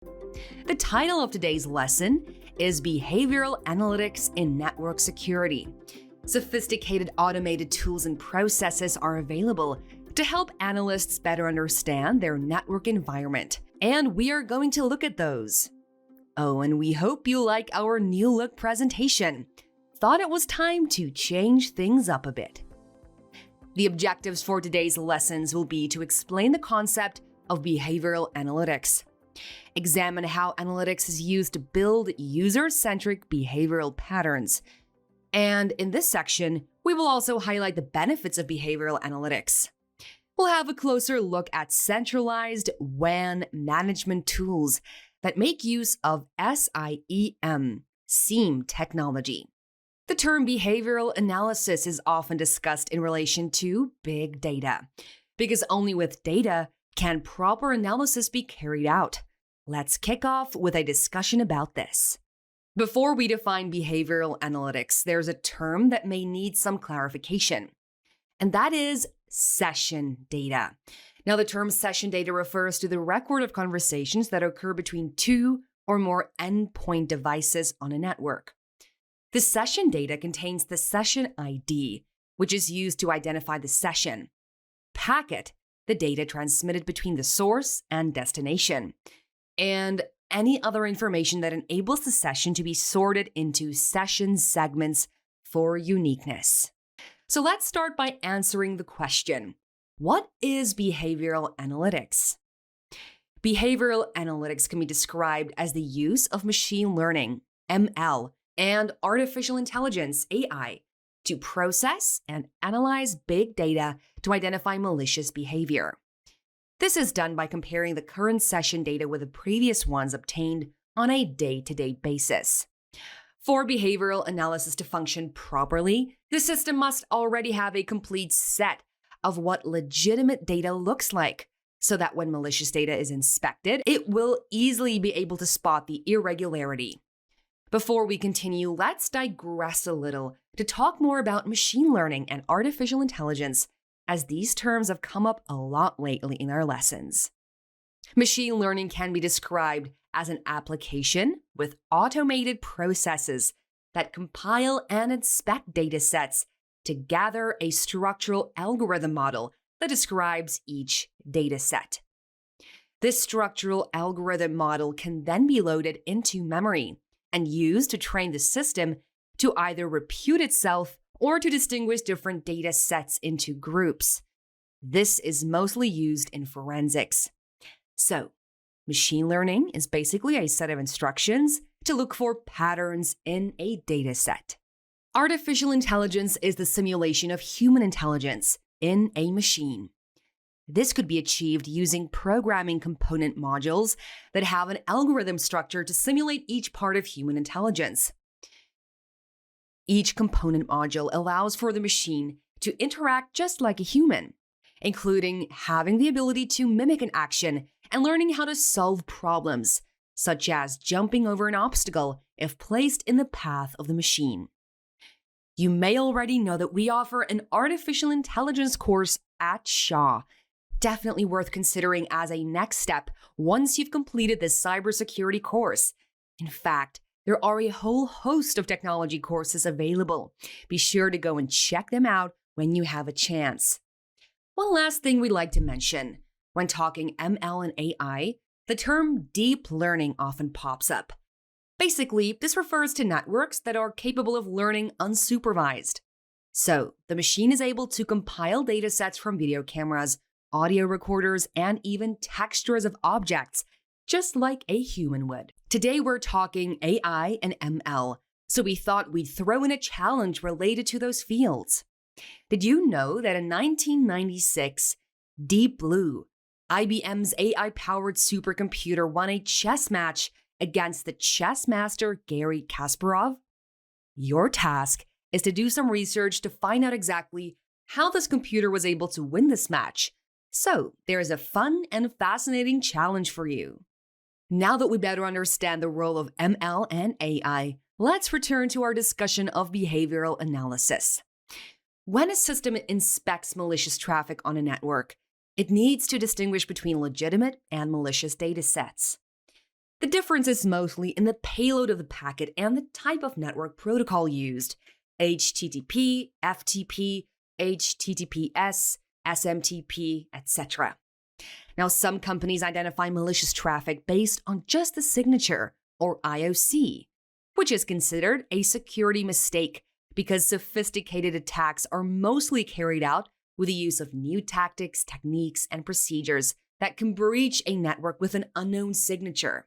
The title of today's lesson is Behavioral Analytics in Network Security. Sophisticated automated tools and processes are available to help analysts better understand their network environment, and we are going to look at those. Oh, and we hope you like our new look presentation. Thought it was time to change things up a bit. The objectives for today's lessons will be to explain the concept of behavioral analytics, examine how analytics is used to build user-centric behavioral patterns, and in this section, we will also highlight the benefits of behavioral analytics. We'll have a closer look at centralized WAN management tools that make use of SIEM technology. The term behavioral analysis is often discussed in relation to big data, because only with data can proper analysis be carried out. Let's kick off with a discussion about this. Before we define behavioral analytics, there's a term that may need some clarification, and that is session data. Now, the term session data refers to the record of conversations that occur between two or more endpoint devices on a network. The session data contains the session ID, which is used to identify the session, packet, the data transmitted between the source and destination, and any other information that enables the session to be sorted into session segments for uniqueness. So let's start by answering the question, what is behavioral analytics? Behavioral analytics can be described as the use of machine learning, ML, and artificial intelligence, AI, to process and analyze big data to identify malicious behavior. This is done by comparing the current session data with the previous ones obtained on a day-to-day basis. For behavioral analysis to function properly, the system must already have a complete set of what legitimate data looks like, so that when malicious data is inspected, it will easily be able to spot the irregularity. Before we continue, let's digress a little to talk more about machine learning and artificial intelligence, as these terms have come up a lot lately in our lessons. Machine learning can be described as an application with automated processes that compile and inspect data sets to gather a structural algorithm model that describes each data set. This structural algorithm model can then be loaded into memory and used to train the system to either repute itself or to distinguish different data sets into groups. This is mostly used in forensics. So, machine learning is basically a set of instructions to look for patterns in a data set. Artificial intelligence is the simulation of human intelligence in a machine. This could be achieved using programming component modules that have an algorithm structure to simulate each part of human intelligence. Each component module allows for the machine to interact just like a human, including having the ability to mimic an action and learning how to solve problems, such as jumping over an obstacle if placed in the path of the machine. You may already know that we offer an artificial intelligence course at Shaw. Definitely worth considering as a next step once you've completed this cybersecurity course. In fact, there are a whole host of technology courses available. Be sure to go and check them out when you have a chance. One last thing we'd like to mention. When talking ML and AI, the term deep learning often pops up. Basically, this refers to networks that are capable of learning unsupervised. So, the machine is able to compile datasets from video cameras, audio recorders, and even textures of objects, just like a human would. Today we're talking AI and ML, so we thought we'd throw in a challenge related to those fields. Did you know that in 1996, Deep Blue, IBM's AI-powered supercomputer, won a chess match against the chess master Garry Kasparov? Your task is to do some research to find out exactly how this computer was able to win this match. So there is a fun and fascinating challenge for you. Now that we better understand the role of ML and AI, let's return to our discussion of behavioral analysis. When a system inspects malicious traffic on a network, it needs to distinguish between legitimate and malicious data sets. The difference is mostly in the payload of the packet and the type of network protocol used: HTTP, FTP, HTTPS, SMTP, etc. Now, some companies identify malicious traffic based on just the signature, or IOC, which is considered a security mistake because sophisticated attacks are mostly carried out with the use of new tactics, techniques, and procedures that can breach a network with an unknown signature.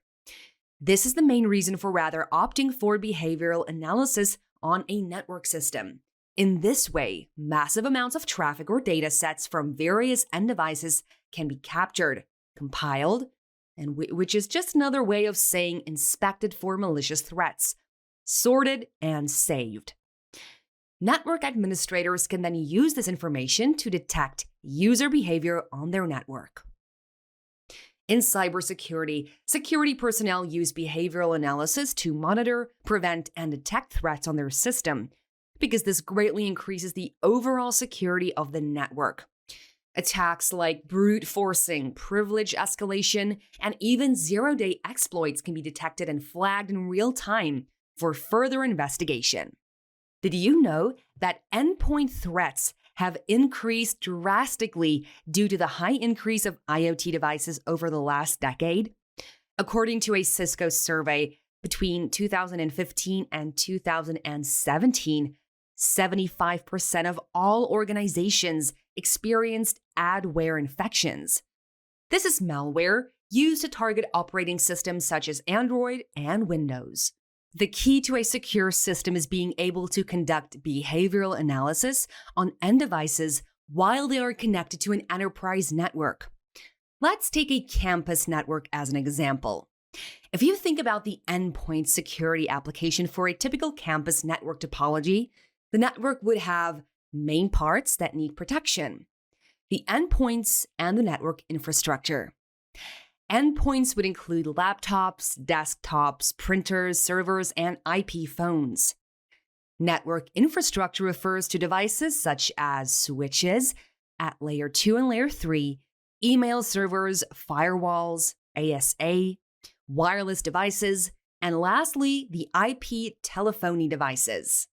This is the main reason for rather opting for behavioral analysis on a network system. In this way, massive amounts of traffic or data sets from various end devices can be captured, compiled, and which is just another way of saying inspected for malicious threats, sorted, and saved. Network administrators can then use this information to detect user behavior on their network. In cybersecurity, security personnel use behavioral analysis to monitor, prevent, and detect threats on their system, because this greatly increases the overall security of the network. Attacks like brute forcing, privilege escalation, and even zero-day exploits can be detected and flagged in real time for further investigation. Did you know that endpoint threats have increased drastically due to the high increase of IoT devices over the last decade? According to a Cisco survey, between 2015 and 2017, 75% of all organizations experienced adware infections. This is malware used to target operating systems such as Android and Windows. The key to a secure system is being able to conduct behavioral analysis on end devices while they are connected to an enterprise network. Let's take a campus network as an example. If you think about the endpoint security application for a typical campus network topology, the network would have main parts that need protection, the endpoints, and the network infrastructure. Endpoints would include laptops, desktops, printers, servers, and IP phones. Network infrastructure refers to devices such as switches at layer 2 and layer 3, email servers, firewalls, ASA, wireless devices, and lastly, the IP telephony devices.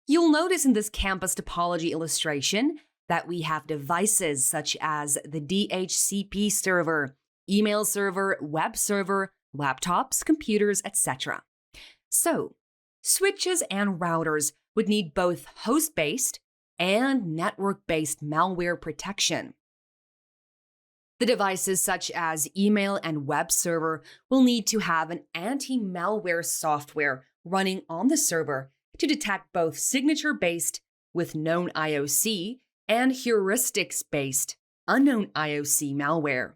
You'll notice in this campus topology illustration that we have devices such as the DHCP server, email server, web server, laptops, computers, etc. So, switches and routers would need both host-based and network-based malware protection. The devices such as email and web server will need to have an anti-malware software running on the server to detect both signature-based with known IOC and heuristics-based unknown IOC malware.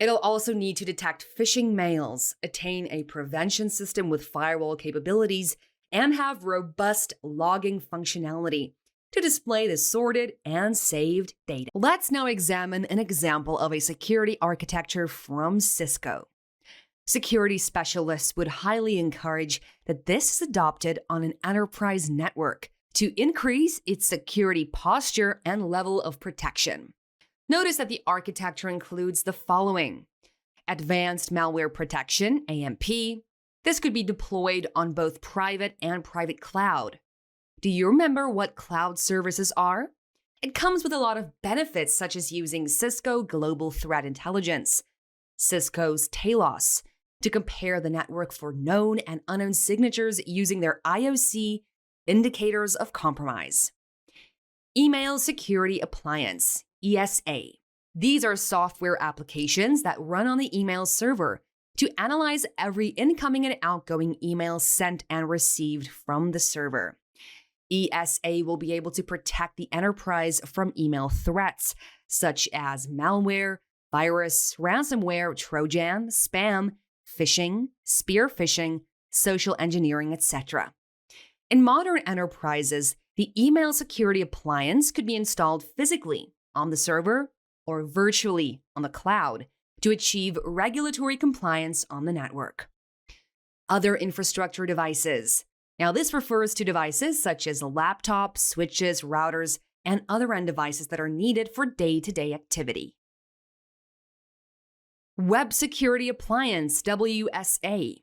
It'll also need to detect phishing mails, attain a prevention system with firewall capabilities, and have robust logging functionality to display the sorted and saved data. Let's now examine an example of a security architecture from Cisco. Security specialists would highly encourage that this is adopted on an enterprise network to increase its security posture and level of protection. Notice that the architecture includes the following: advanced malware protection, AMP. This could be deployed on both private and private cloud. Do you remember what cloud services are? It comes with a lot of benefits, such as using Cisco Global Threat Intelligence, Cisco's Talos, to compare the network for known and unknown signatures using their IOC indicators of compromise. Email Security Appliance, ESA. These are software applications that run on the email server to analyze every incoming and outgoing email sent and received from the server. ESA will be able to protect the enterprise from email threats such as malware, virus, ransomware, Trojan, spam, phishing, spear phishing, social engineering, etc. In modern enterprises, the email security appliance could be installed physically on the server or virtually on the cloud to achieve regulatory compliance on the network. Other infrastructure devices. Now, this refers to devices such as laptops, switches, routers, and other end devices that are needed for day-to-day activity. Web Security Appliance, WSA.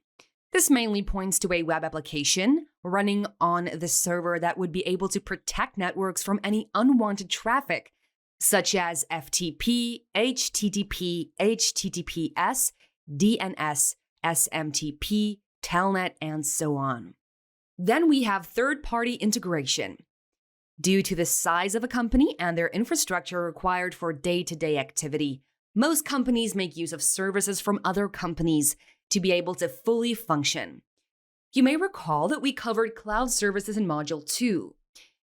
This mainly points to a web application running on the server that would be able to protect networks from any unwanted traffic, such as FTP, HTTP, HTTPS, DNS, SMTP, Telnet, and so on. Then we have third-party integration. Due to the size of a company and their infrastructure required for day-to-day activity, most companies make use of services from other companies to be able to fully function. You may recall that we covered cloud services in Module 2.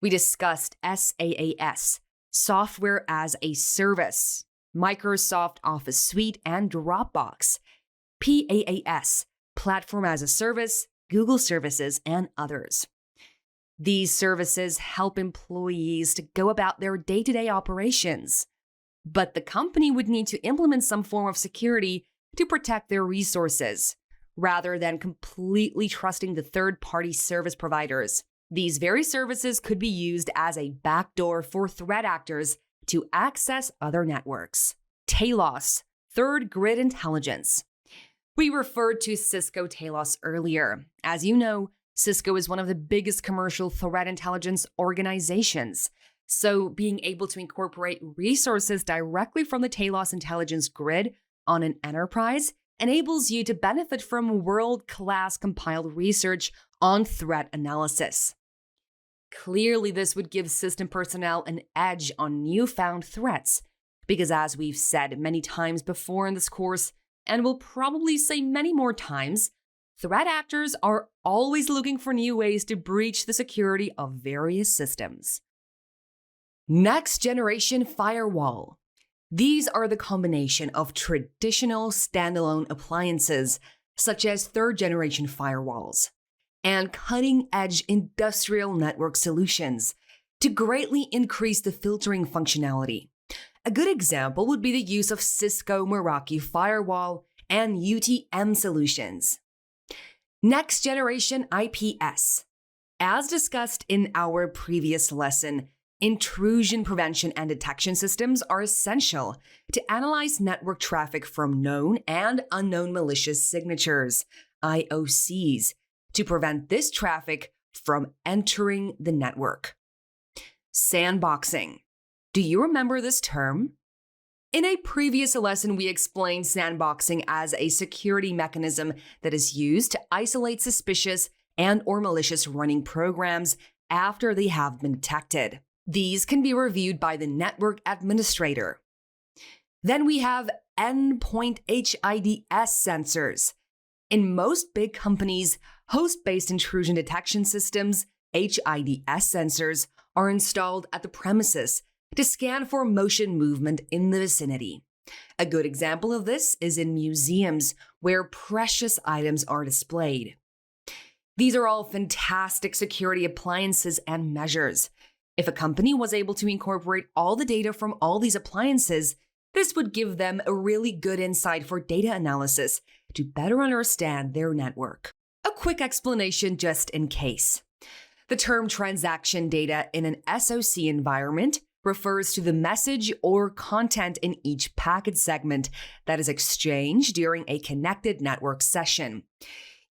We discussed SaaS, Software as a Service, Microsoft Office Suite, and Dropbox, PaaS, Platform as a Service, Google Services, and others. These services help employees to go about their day-to-day operations, but the company would need to implement some form of security to protect their resources, rather than completely trusting the third-party service providers. These very services could be used as a backdoor for threat actors to access other networks. Talos, Third Grid Intelligence. We referred to Cisco Talos earlier. As you know, Cisco is one of the biggest commercial threat intelligence organizations. So being able to incorporate resources directly from the Talos intelligence grid on an enterprise enables you to benefit from world-class compiled research on threat analysis. Clearly, this would give system personnel an edge on newfound threats, because as we've said many times before in this course, and will probably say many more times, threat actors are always looking for new ways to breach the security of various systems. Next generation firewall. These are the combination of traditional standalone appliances, such as third-generation firewalls, and cutting-edge industrial network solutions to greatly increase the filtering functionality. A good example would be the use of Cisco Meraki Firewall and UTM solutions. Next-generation IPS. As discussed in our previous lesson, intrusion prevention and detection systems are essential to analyze network traffic from known and unknown malicious signatures, IOCs, to prevent this traffic from entering the network. Sandboxing. Do you remember this term? In a previous lesson, we explained sandboxing as a security mechanism that is used to isolate suspicious and/or malicious running programs after they have been detected. These can be reviewed by the network administrator. Then we have endpoint HIDS sensors. In most big companies, host-based intrusion detection systems, HIDS sensors, are installed at the premises to scan for motion movement in the vicinity. A good example of this is in museums where precious items are displayed. These are all fantastic security appliances and measures. If a company was able to incorporate all the data from all these appliances, this would give them a really good insight for data analysis to better understand their network. A quick explanation just in case. The term transaction data in an SOC environment refers to the message or content in each packet segment that is exchanged during a connected network session.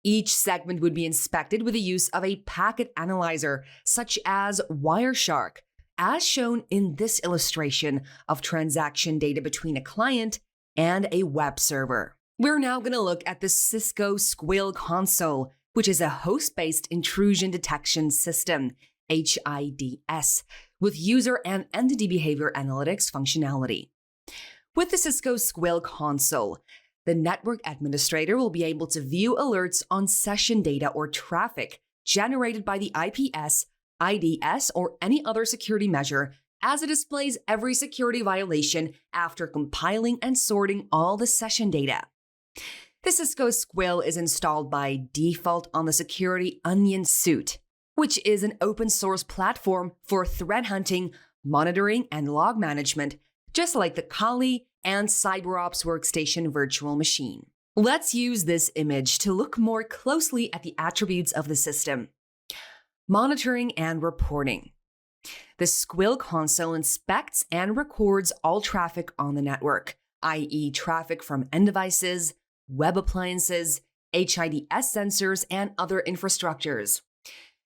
Each segment would be inspected with the use of a packet analyzer, such as Wireshark, as shown in this illustration of transaction data between a client and a web server. We're now going to look at the Cisco Squil Console, which is a host-based intrusion detection system, HIDS, with user and entity behavior analytics functionality. With the Cisco Squil Console, the network administrator will be able to view alerts on session data or traffic generated by the IPS, IDS, or any other security measure as it displays every security violation after compiling and sorting all the session data. The Cisco Squil is installed by default on the Security Onion suite, which is an open source platform for threat hunting, monitoring, and log management, just like the Kali and CyberOps Workstation virtual machine. Let's use this image to look more closely at the attributes of the system. Monitoring and reporting. The Squil console inspects and records all traffic on the network, i.e., traffic from end devices, web appliances, HIDS sensors, and other infrastructures.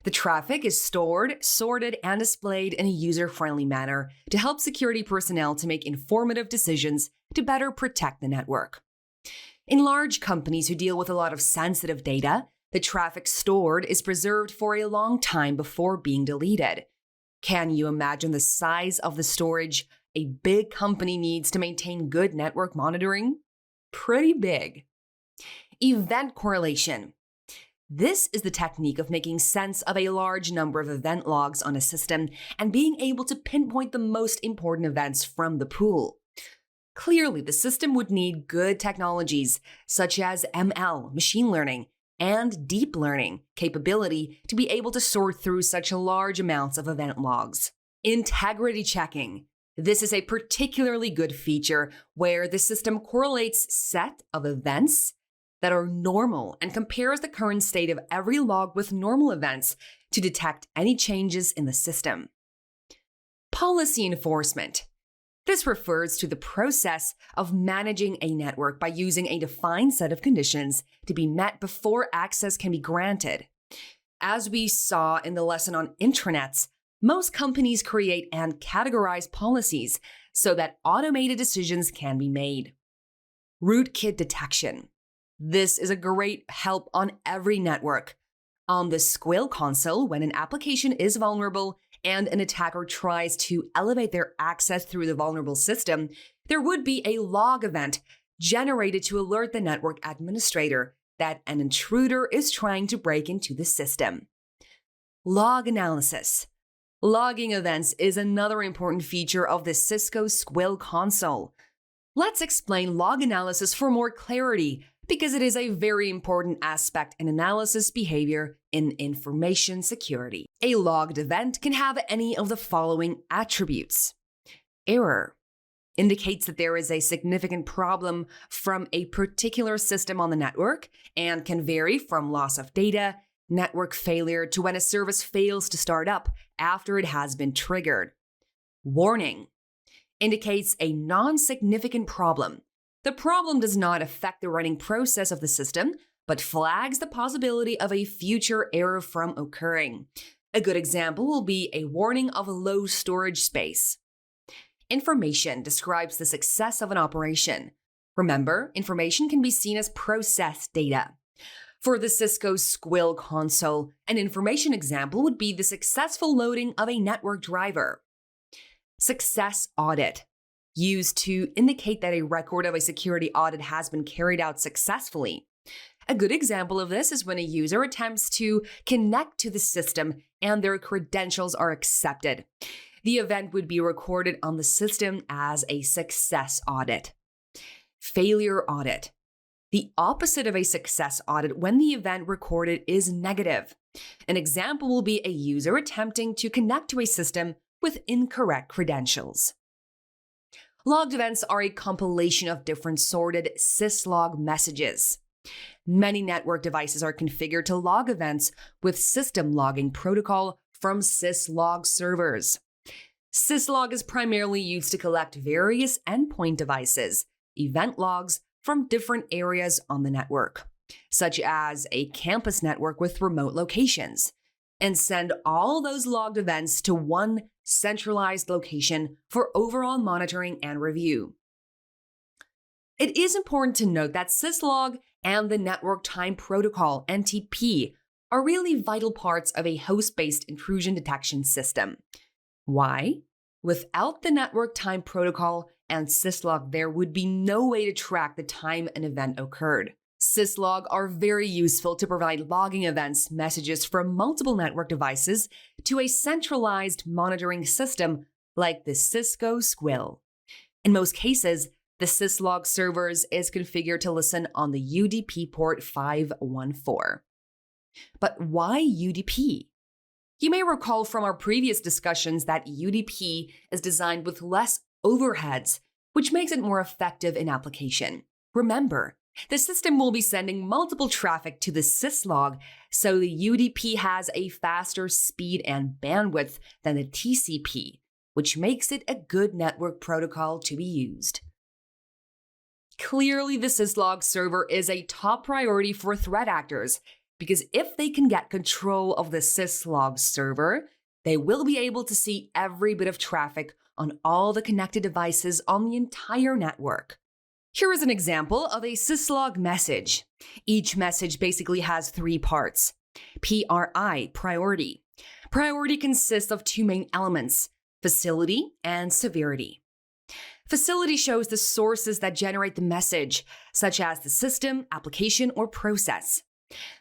The traffic is stored, sorted, and displayed in a user-friendly manner to help security personnel to make informative decisions to better protect the network. In large companies who deal with a lot of sensitive data, the traffic stored is preserved for a long time before being deleted. Can you imagine the size of the storage a big company needs to maintain good network monitoring? Pretty big. Event correlation. This is the technique of making sense of a large number of event logs on a system and being able to pinpoint the most important events from the pool. Clearly, the system would need good technologies such as ML, machine learning, and deep learning capability to be able to sort through such large amounts of event logs. Integrity checking. This is a particularly good feature where the system correlates set of events that are normal and compares the current state of every log with normal events to detect any changes in the system. Policy enforcement. This refers to the process of managing a network by using a defined set of conditions to be met before access can be granted. As we saw in the lesson on intranets, most companies create and categorize policies so that automated decisions can be made. Rootkit detection. This is a great help on every network. On the Squill console, when an application is vulnerable and an attacker tries to elevate their access through the vulnerable system, there would be a log event generated to alert the network administrator that an intruder is trying to break into the system. Log analysis. Logging events is another important feature of the Cisco Squill console. Let's explain log analysis for more clarity, because it is a very important aspect in analysis behavior in information security. A logged event can have any of the following attributes. Error indicates that there is a significant problem from a particular system on the network and can vary from loss of data, network failure, to when a service fails to start up after it has been triggered. Warning indicates a non-significant problem. The problem does not affect the running process of the system, but flags the possibility of a future error from occurring. A good example will be a warning of low storage space. Information describes the success of an operation. Remember, information can be seen as processed data. For the Cisco Squill console, an information example would be the successful loading of a network driver. Success audit. Used to indicate that a record of a security audit has been carried out successfully. A good example of this is when a user attempts to connect to the system and their credentials are accepted. The event would be recorded on the system as a success audit. Failure audit. The opposite of a success audit when the event recorded is negative. An example will be a user attempting to connect to a system with incorrect credentials. Logged events are a compilation of different sorted syslog messages. Many network devices are configured to log events with system logging protocol from syslog servers. Syslog is primarily used to collect various endpoint devices, event logs from different areas on the network, such as a campus network with remote locations, and send all those logged events to one centralized location for overall monitoring and review. It is important to note that syslog and the Network Time Protocol, NTP, are really vital parts of a host-based intrusion detection system. Why? Without the Network Time Protocol and syslog, there would be no way to track the time an event occurred. Syslog are very useful to provide logging events messages from multiple network devices to a centralized monitoring system like the Cisco Squill. In most cases, the syslog servers is configured to listen on the UDP port 514. But why UDP? You may recall from our previous discussions that UDP is designed with less overheads, which makes it more effective in application. Remember, the system will be sending multiple traffic to the syslog, so the UDP has a faster speed and bandwidth than the TCP, which makes it a good network protocol to be used. Clearly, the syslog server is a top priority for threat actors, because if they can get control of the syslog server, they will be able to see every bit of traffic on all the connected devices on the entire network. Here is an example of a syslog message. Each message basically has 3 parts. PRI, priority. Priority consists of 2 main elements, facility and severity. Facility shows the sources that generate the message, such as the system, application, or process.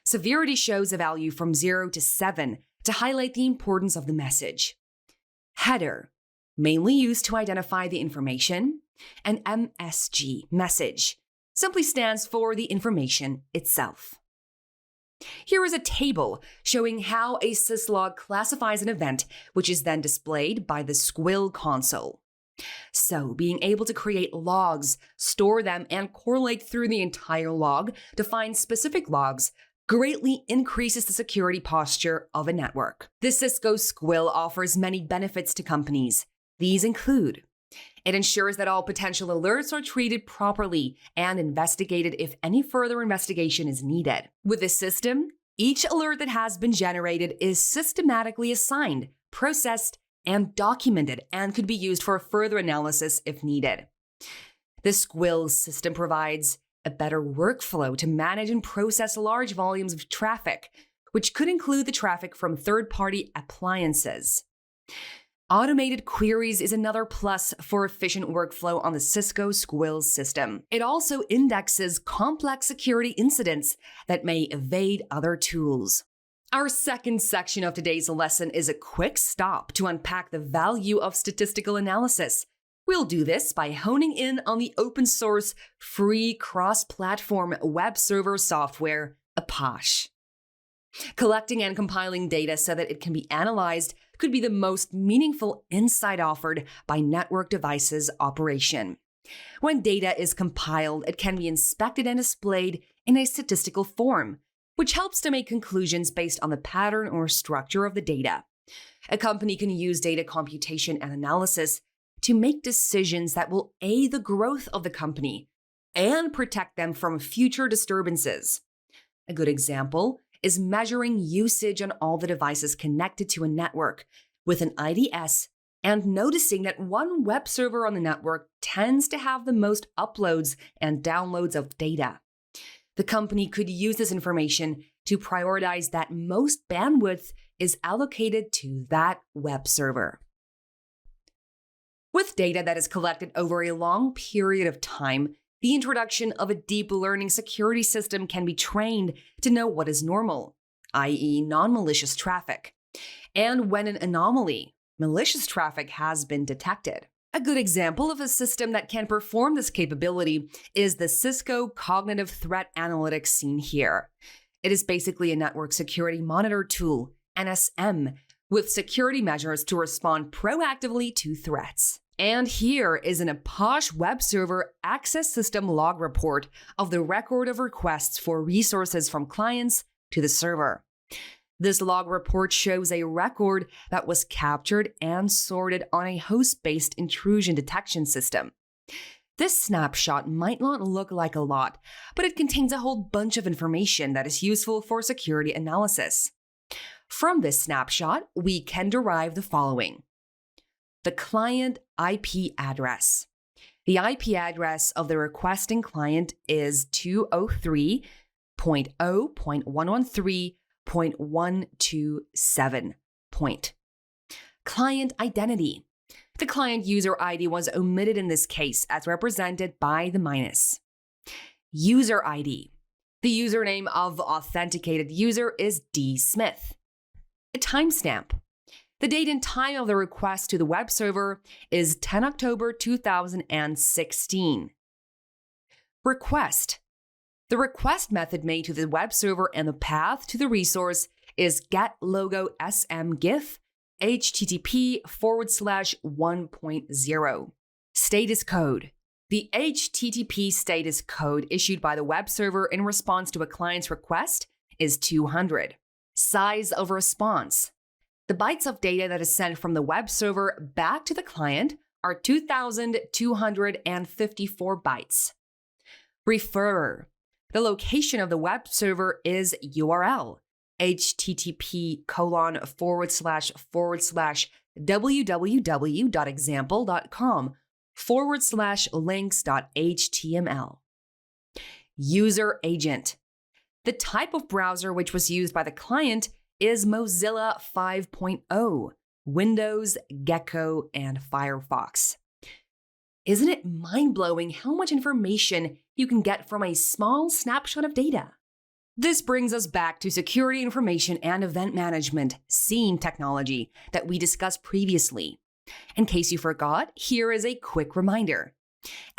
Severity shows a value from 0 to 7 to highlight the importance of the message. Header, mainly used to identify the information, and MSG, message, simply stands for the information itself. Here is a table showing how a syslog classifies an event, which is then displayed by the Squill console. So, being able to create logs, store them, and correlate through the entire log to find specific logs greatly increases the security posture of a network. The Cisco Squill offers many benefits to companies. These include: it ensures that all potential alerts are treated properly and investigated if any further investigation is needed. With this system, each alert that has been generated is systematically assigned, processed, and documented, and could be used for further analysis if needed. The Squill system provides a better workflow to manage and process large volumes of traffic, which could include the traffic from third-party appliances. Automated queries is another plus for efficient workflow on the Cisco Squill system. It also indexes complex security incidents that may evade other tools. Our second section of today's lesson is a quick stop to unpack the value of statistical analysis. We'll do this by honing in on the open source, free cross-platform web server software, Apache. Collecting and compiling data so that it can be analyzed could be the most meaningful insight offered by network devices operation. When data is compiled, it can be inspected and displayed in a statistical form, which helps to make conclusions based on the pattern or structure of the data. A company can use data computation and analysis to make decisions that will aid the growth of the company and protect them from future disturbances. A good example is measuring usage on all the devices connected to a network with an IDS and noticing that one web server on the network tends to have the most uploads and downloads of data. The company could use this information to prioritize that most bandwidth is allocated to that web server. With data that is collected over a long period of time, the introduction of a deep learning security system can be trained to know what is normal, i.e., non-malicious traffic, and when an anomaly, malicious traffic, has been detected. A good example of a system that can perform this capability is the Cisco Cognitive Threat Analytics seen here. It is basically a network security monitor tool, NSM, with security measures to respond proactively to threats. And here is an Apache web server access system log report of the record of requests for resources from clients to the server. This log report shows a record that was captured and sorted on a host-based intrusion detection system. This snapshot might not look like a lot, but it contains a whole bunch of information that is useful for security analysis. From this snapshot, we can derive the following: the client IP address. The IP address of the requesting client is 203.0.113.127. Client identity. The client user ID was omitted in this case as represented by the minus. User ID. The username of the authenticated user is D. Smith. A timestamp. The date and time of the request to the web server is 10 October 2016. Request. The request method made to the web server and the path to the resource is getLogoSMGIF HTTP/1.0. Status code. The HTTP status code issued by the web server in response to a client's request is 200. Size of response. The bytes of data that is sent from the web server back to the client are 2,254 bytes. Referrer. The location of the web server is URL, http://www.example.com/links.html. User agent. The type of browser which was used by the client is Mozilla 5.0, Windows, Gecko, and Firefox. Isn't it mind-blowing how much information you can get from a small snapshot of data? This brings us back to security information and event management, SIEM technology, that we discussed previously. In case you forgot, here is a quick reminder.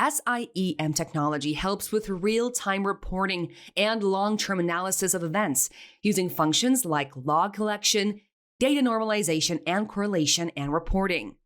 SIEM technology helps with real-time reporting and long-term analysis of events using functions like log collection, data normalization, and correlation and reporting.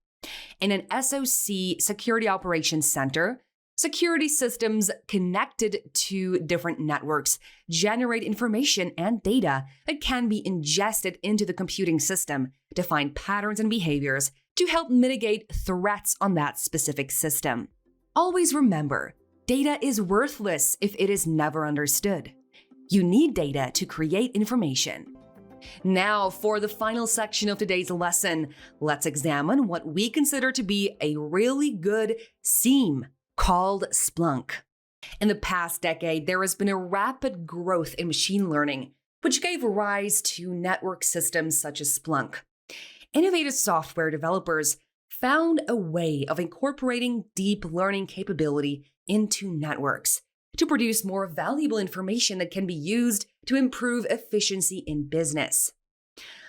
In an SOC Security Operations Center, security systems connected to different networks generate information and data that can be ingested into the computing system to find patterns and behaviors to help mitigate threats on that specific system. Always remember, data is worthless if it is never understood. You need data to create information. Now, for the final section of today's lesson, let's examine what we consider to be a really good SIEM called Splunk. In the past decade, there has been a rapid growth in machine learning, which gave rise to network systems such as Splunk. Innovative software developers found a way of incorporating deep learning capability into networks to produce more valuable information that can be used to improve efficiency in business.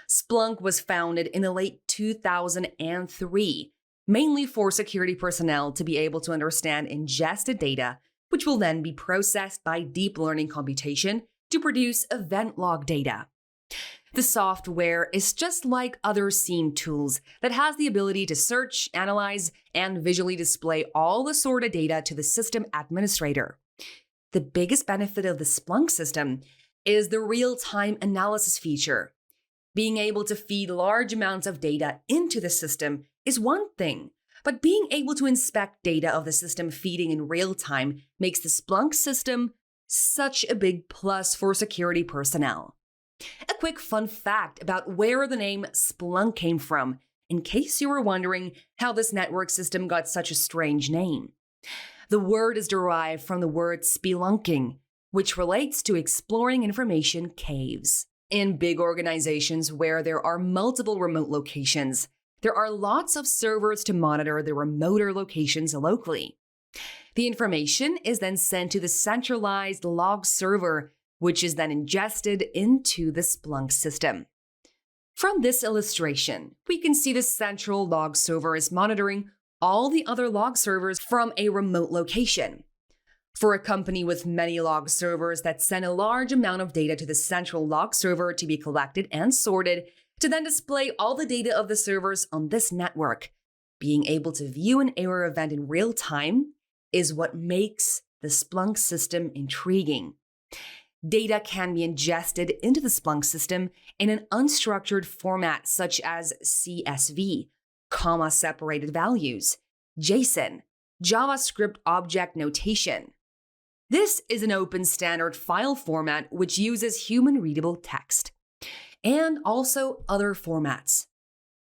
Splunk was founded in the late 2003, mainly for security personnel to be able to understand ingested data, which will then be processed by deep learning computation to produce event log data. The software is just like other SIEM tools that has the ability to search, analyze, and visually display all the sorted data to the system administrator. The biggest benefit of the Splunk system is the real-time analysis feature. Being able to feed large amounts of data into the system is one thing, but being able to inspect data of the system feeding in real time makes the Splunk system such a big plus for security personnel. A quick fun fact about where the name Splunk came from, in case you were wondering how this network system got such a strange name. The word is derived from the word spelunking, which relates to exploring information caves. In big organizations where there are multiple remote locations, there are lots of servers to monitor the remoter locations locally. The information is then sent to the centralized log server, which is then ingested into the Splunk system. From this illustration, we can see the central log server is monitoring all the other log servers from a remote location. For a company with many log servers that send a large amount of data to the central log server to be collected and sorted, to then display all the data of the servers on this network, being able to view an error event in real time is what makes the Splunk system intriguing. Data can be ingested into the Splunk system in an unstructured format such as CSV, comma-separated values, JSON, JavaScript object notation. This is an open standard file format which uses human-readable text, and also other formats.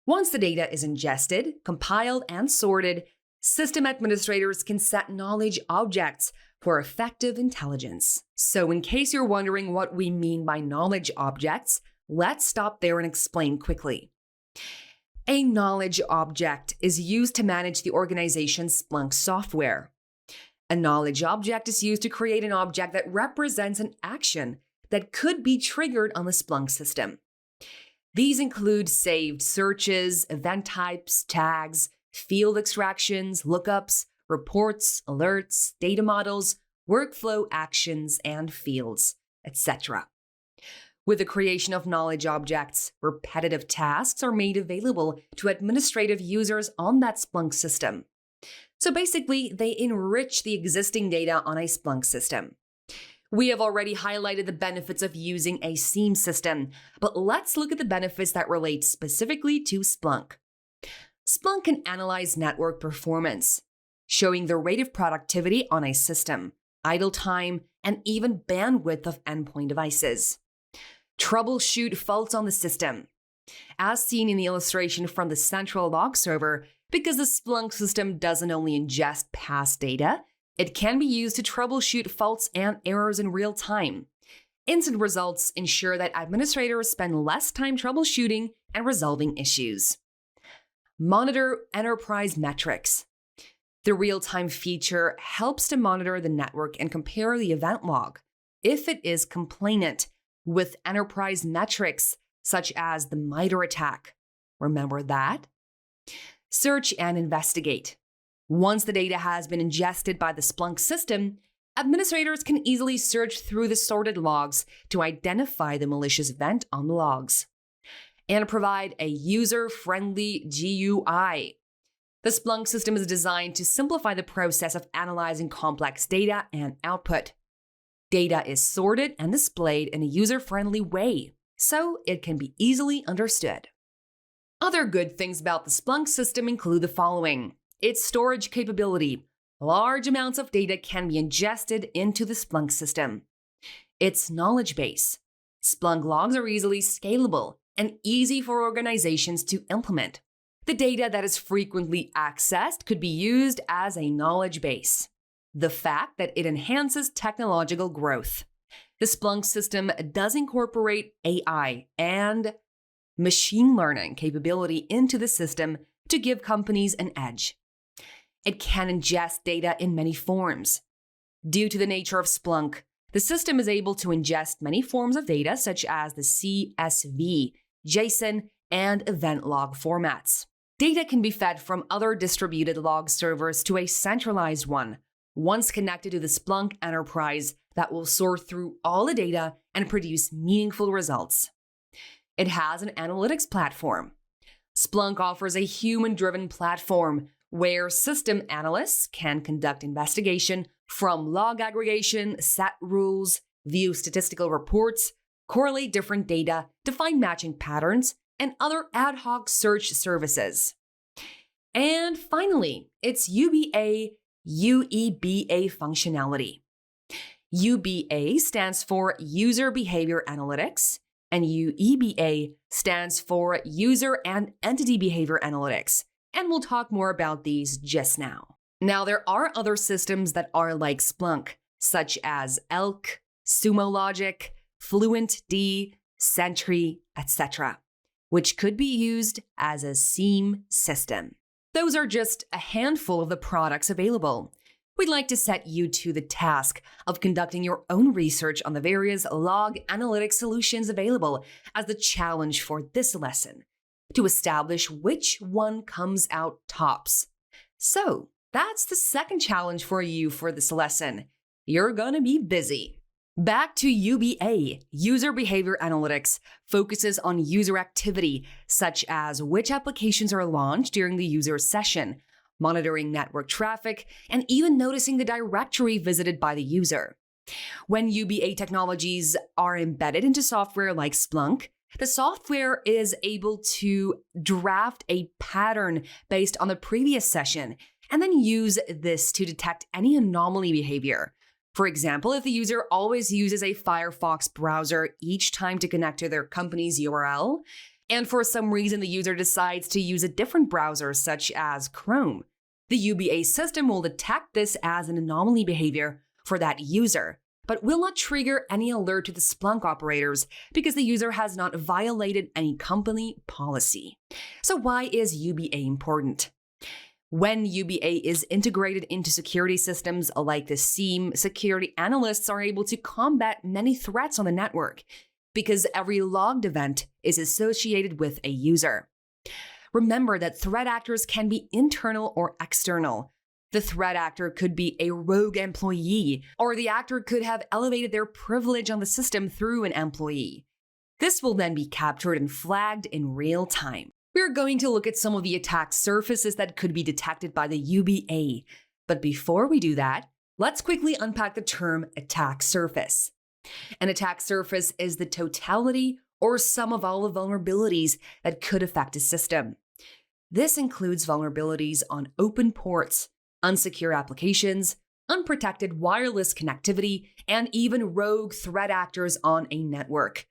Once the data is ingested, compiled, and sorted, system administrators can set knowledge objects for effective intelligence. So in case you're wondering what we mean by knowledge objects, let's stop there and explain quickly. A knowledge object is used to manage the organization's Splunk software. A knowledge object is used to create an object that represents an action that could be triggered on the Splunk system. These include saved searches, event types, tags, field extractions, lookups, reports, alerts, data models, workflow actions, and fields, etc. With the creation of knowledge objects, repetitive tasks are made available to administrative users on that Splunk system. So basically, they enrich the existing data on a Splunk system. We have already highlighted the benefits of using a SIEM system, but let's look at the benefits that relate specifically to Splunk. Splunk can analyze network performance, showing the rate of productivity on a system, idle time, and even bandwidth of endpoint devices. Troubleshoot faults on the system. As seen in the illustration from the central log server, because the Splunk system doesn't only ingest past data, it can be used to troubleshoot faults and errors in real time. Instant results ensure that administrators spend less time troubleshooting and resolving issues. Monitor enterprise metrics. The real-time feature helps to monitor the network and compare the event log, if it is complainant, with enterprise metrics such as the MITRE attack. Remember that? Search and investigate. Once the data has been ingested by the Splunk system, administrators can easily search through the sorted logs to identify the malicious event on the logs. And provide a user-friendly GUI. The Splunk system is designed to simplify the process of analyzing complex data and output. Data is sorted and displayed in a user-friendly way, so it can be easily understood. Other good things about the Splunk system include the following. Its storage capability. Large amounts of data can be ingested into the Splunk system. Its knowledge base. Splunk logs are easily scalable and easy for organizations to implement. The data that is frequently accessed could be used as a knowledge base. The fact that it enhances technological growth. The Splunk system does incorporate AI and machine learning capability into the system to give companies an edge. It can ingest data in many forms. Due to the nature of Splunk, the system is able to ingest many forms of data such as the CSV, JSON, and event log formats. Data can be fed from other distributed log servers to a centralized one, once connected to the Splunk enterprise that will sort through all the data and produce meaningful results. It has an analytics platform. Splunk offers a human-driven platform where system analysts can conduct investigation from log aggregation, set rules, view statistical reports, correlate different data to find matching patterns, and other ad hoc search services. And finally, it's UEBA functionality. UEBA stands for User Behavior Analytics, and UEBA stands for User and Entity Behavior Analytics, and we'll talk more about these just now. Now, there are other systems that are like Splunk, such as Elk, Sumo Logic, FluentD, Sentry, etc., which could be used as a SIEM system. Those are just a handful of the products available. We'd like to set you to the task of conducting your own research on the various log analytics solutions available as the challenge for this lesson, to establish which one comes out tops. So, that's the second challenge for you for this lesson. You're gonna be busy. Back to UEBA, User Behavior Analytics focuses on user activity, such as which applications are launched during the user session, monitoring network traffic, and even noticing the directory visited by the user. When UEBA technologies are embedded into software like Splunk, the software is able to draft a pattern based on the previous session and then use this to detect any anomaly behavior. For example, if the user always uses a Firefox browser each time to connect to their company's URL, and for some reason the user decides to use a different browser such as Chrome, the UEBA system will detect this as an anomaly behavior for that user, but will not trigger any alert to the Splunk operators because the user has not violated any company policy. So why is UEBA important? When UEBA is integrated into security systems like the SIEM, security analysts are able to combat many threats on the network because every logged event is associated with a user. Remember that threat actors can be internal or external. The threat actor could be a rogue employee, or the actor could have elevated their privilege on the system through an employee. This will then be captured and flagged in real time. We're going to look at some of the attack surfaces that could be detected by the UEBA. But before we do that, let's quickly unpack the term attack surface. An attack surface is the totality or sum of all the vulnerabilities that could affect a system. This includes vulnerabilities on open ports, unsecure applications, unprotected wireless connectivity, and even rogue threat actors on a network.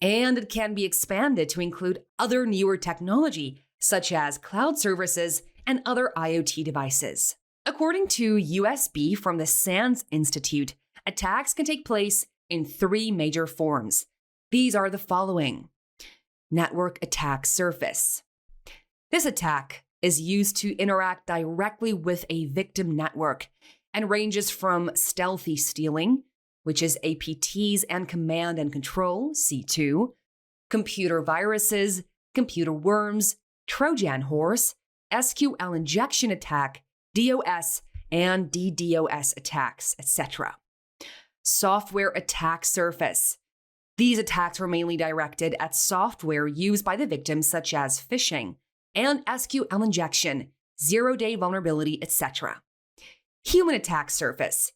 And it can be expanded to include other newer technology, such as cloud services and other IoT devices. According to USB from the SANS Institute, attacks can take place in 3 major forms. These are the following. Network attack surface. This attack is used to interact directly with a victim network and ranges from stealthy stealing, which is APTs and command and control, C2, computer viruses, computer worms, Trojan horse, SQL injection attack, DOS, and DDoS attacks, etc. Software attack surface. These attacks were mainly directed at software used by the victim, such as phishing and SQL injection, zero-day vulnerability, etc. Human attack surface.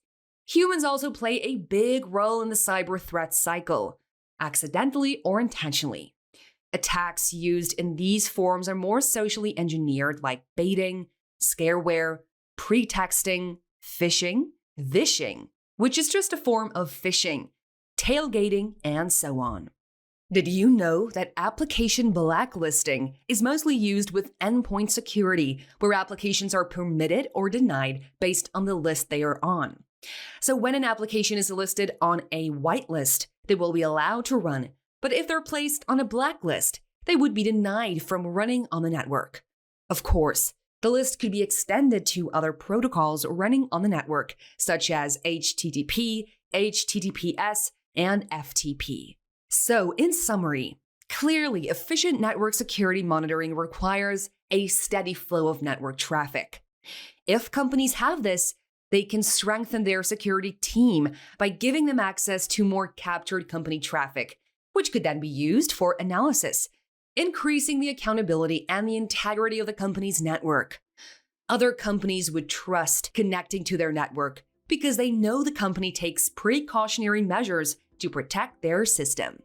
Humans also play a big role in the cyber threat cycle, accidentally or intentionally. Attacks used in these forms are more socially engineered, like baiting, scareware, pretexting, phishing, vishing, which is just a form of phishing, tailgating, and so on. Did you know that application blacklisting is mostly used with endpoint security, where applications are permitted or denied based on the list they are on? So when an application is listed on a whitelist, they will be allowed to run, but if they're placed on a blacklist, they would be denied from running on the network. Of course, the list could be extended to other protocols running on the network, such as HTTP, HTTPS, and FTP. So, in summary, clearly efficient network security monitoring requires a steady flow of network traffic. If companies have this, they can strengthen their security team by giving them access to more captured company traffic, which could then be used for analysis, increasing the accountability and the integrity of the company's network. Other companies would trust connecting to their network because they know the company takes precautionary measures to protect their system.